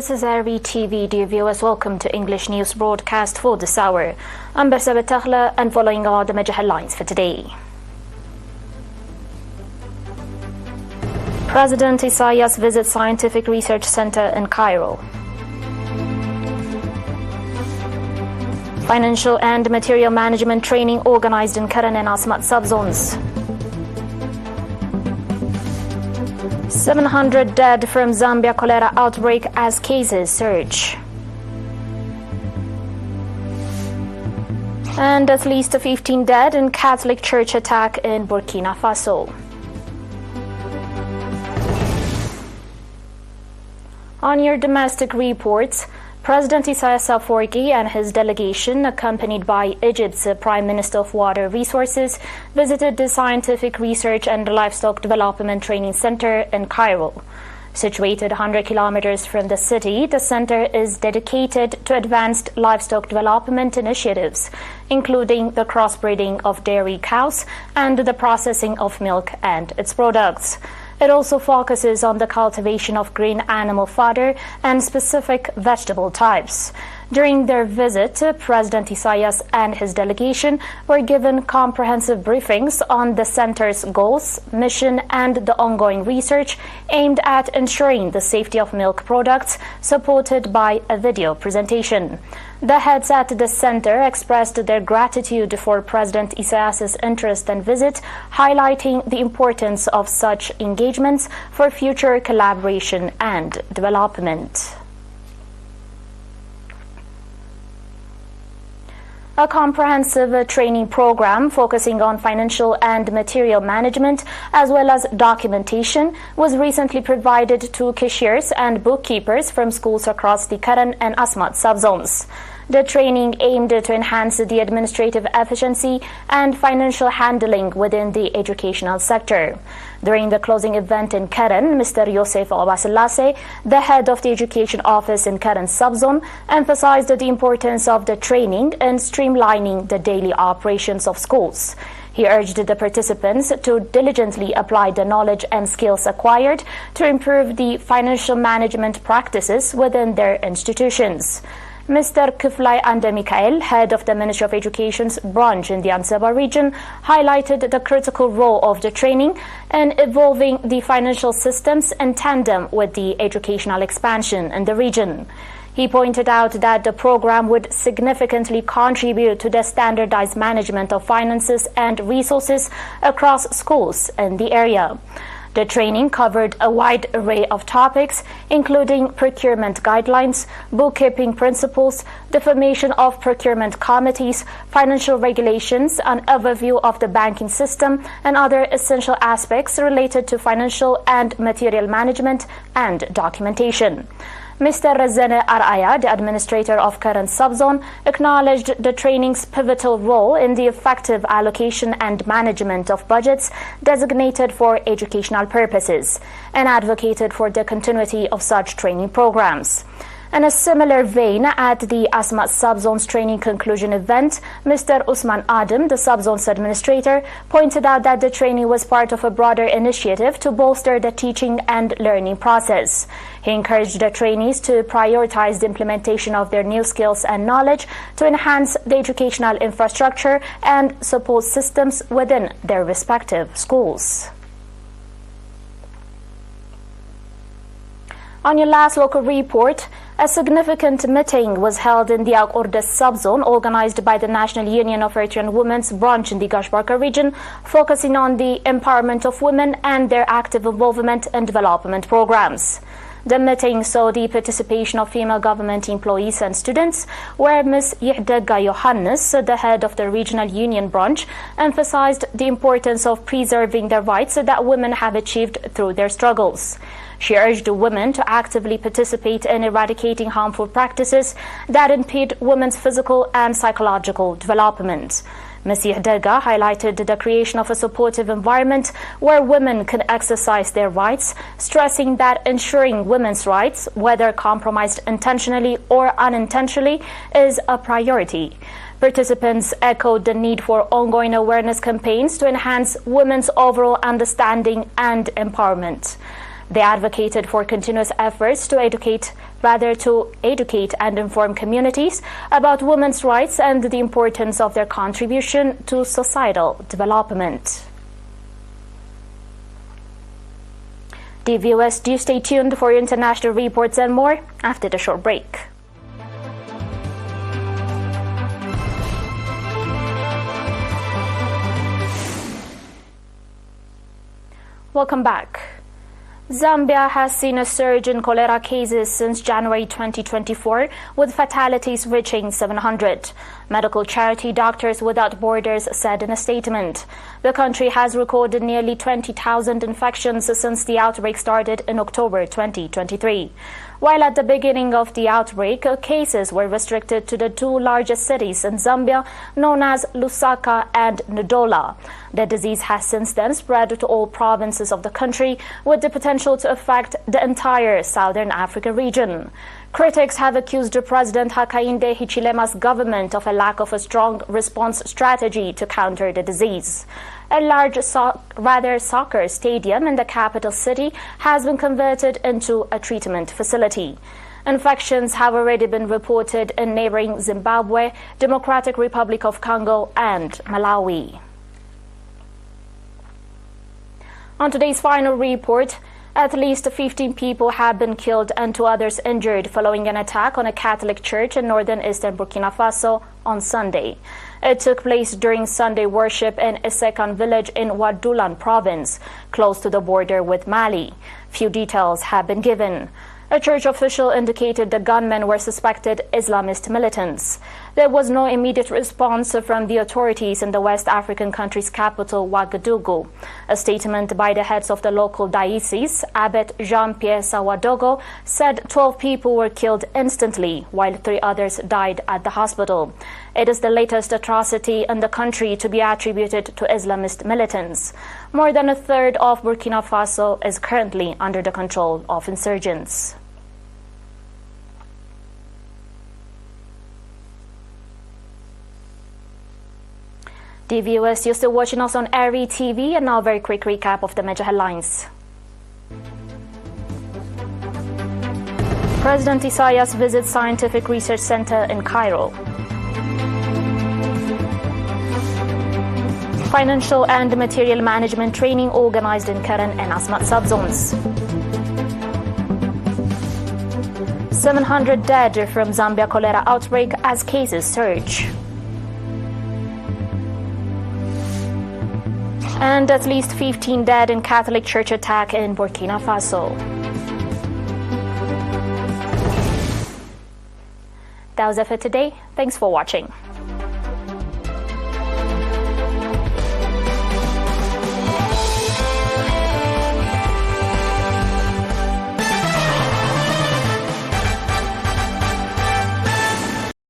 This is ERi-TV, dear viewers. Welcome to English News Broadcast for this hour. I'm Bersabet Taghla, and following are the major headlines for today. President Isaias visits Scientific Research Center in Cairo. Financial and material management training organized in Keren and Asmat subzones. 700 dead from Zambia cholera outbreak as cases surge. And at least 15 dead in Catholic Church attack in Burkina Faso. On your domestic reports, President Isaias and his delegation, accompanied by Egypt's Prime Minister of Water Resources, visited the Scientific Research and Livestock Development Training Center in Cairo. Situated 100 kilometers from the city, the center is dedicated to advanced livestock development initiatives, including the crossbreeding of dairy cows and the processing of milk and its products. It also focuses on the cultivation of green animal fodder and specific vegetable types. During their visit, President Isaias and his delegation were given comprehensive briefings on the center's goals, mission, and the ongoing research aimed at ensuring the safety of milk products, supported by a video presentation. The heads at the center expressed their gratitude for President Isaias' interest and visit, highlighting the importance of such engagements for future collaboration and development. A comprehensive training program focusing on financial and material management as well as documentation was recently provided to cashiers and bookkeepers from schools across the Keren and Asmat subzones. The training aimed to enhance the administrative efficiency and financial handling within the educational sector. During the closing event in Keren, Mr. Yosef Obaselase, the head of the education office in Keren subzone, emphasized the importance of the training in streamlining the daily operations of schools. He urged the participants to diligently apply the knowledge and skills acquired to improve the financial management practices within their institutions. Mr. Kiflay Ande Mikael, head of the Ministry of Education's branch in the Ansaba region, highlighted the critical role of the training in evolving the financial systems in tandem with the educational expansion in the region. He pointed out that the program would significantly contribute to the standardized management of finances and resources across schools in the area. The training covered a wide array of topics, including procurement guidelines, bookkeeping principles, the formation of procurement committees, financial regulations, an overview of the banking system, and other essential aspects related to financial and material management and documentation. Mr. Razene Araya, the administrator of Keren subzone, acknowledged the training's pivotal role in the effective allocation and management of budgets designated for educational purposes and advocated for the continuity of such training programs. In a similar vein, at the Asmat subzone's training conclusion event, Mr. Usman Adam, the subzone's administrator, pointed out that the training was part of a broader initiative to bolster the teaching and learning process. He encouraged the trainees to prioritize the implementation of their new skills and knowledge to enhance the educational infrastructure and support systems within their respective schools. On your last local report, a significant meeting was held in the Al-Ordes subzone organized by the National Union of Eritrean Women's branch in the Gashbarka region, focusing on the empowerment of women and their active involvement in development programs. The meeting saw the participation of female government employees and students, where Ms. Yihdega Yohannes, the head of the regional union branch, emphasized the importance of preserving the rights that women have achieved through their struggles. She urged women to actively participate in eradicating harmful practices that impede women's physical and psychological development. Ms. Yihdega highlighted the creation of a supportive environment where women can exercise their rights, stressing that ensuring women's rights, whether compromised intentionally or unintentionally, is a priority. Participants echoed the need for ongoing awareness campaigns to enhance women's overall understanding and empowerment. They advocated for continuous efforts to educate and inform communities about women's rights and the importance of their contribution to societal development. Dear viewers, do stay tuned for international reports and more after the short break. Welcome back. Zambia has seen a surge in cholera cases since January 2024, with fatalities reaching 700. Medical charity Doctors Without Borders said in a statement. The country has recorded nearly 20,000 infections since the outbreak started in October 2023. While at the beginning of the outbreak, cases were restricted to the two largest cities in Zambia, known as Lusaka and Ndola. The disease has since then spread to all provinces of the country, with the potential to affect the entire southern Africa region. Critics have accused President Hakainde Hichilema's government of a lack of a strong response strategy to counter the disease. A large soccer stadium in the capital city has been converted into a treatment facility. Infections have already been reported in neighboring Zimbabwe, Democratic Republic of Congo, and Malawi. On today's final report, at least 15 people have been killed and 2 others injured following an attack on a Catholic church in northern eastern Burkina Faso on Sunday. It took place during Sunday worship in Isekan village in Wadulan province, close to the border with Mali. Few details have been given. A church official indicated the gunmen were suspected Islamist militants. There was no immediate response from the authorities in the West African country's capital, Ouagadougou. A statement by the heads of the local diocese, Abbot Jean-Pierre Sawadogo, said 12 people were killed instantly, while 3 others died at the hospital. It is the latest atrocity in the country to be attributed to Islamist militants. More than a third of Burkina Faso is currently under the control of insurgents. Dear viewers, you're still watching us on ERi-TV, and now a very quick recap of the major headlines. President Isaias visits Scientific Research Center in Cairo. Financial and material management training organized in Karen and Asmat subzones. 700 dead from Zambia cholera outbreak as cases surge. And at least 15 dead in Catholic church attack in Burkina Faso. That was it for today. Thanks for watching.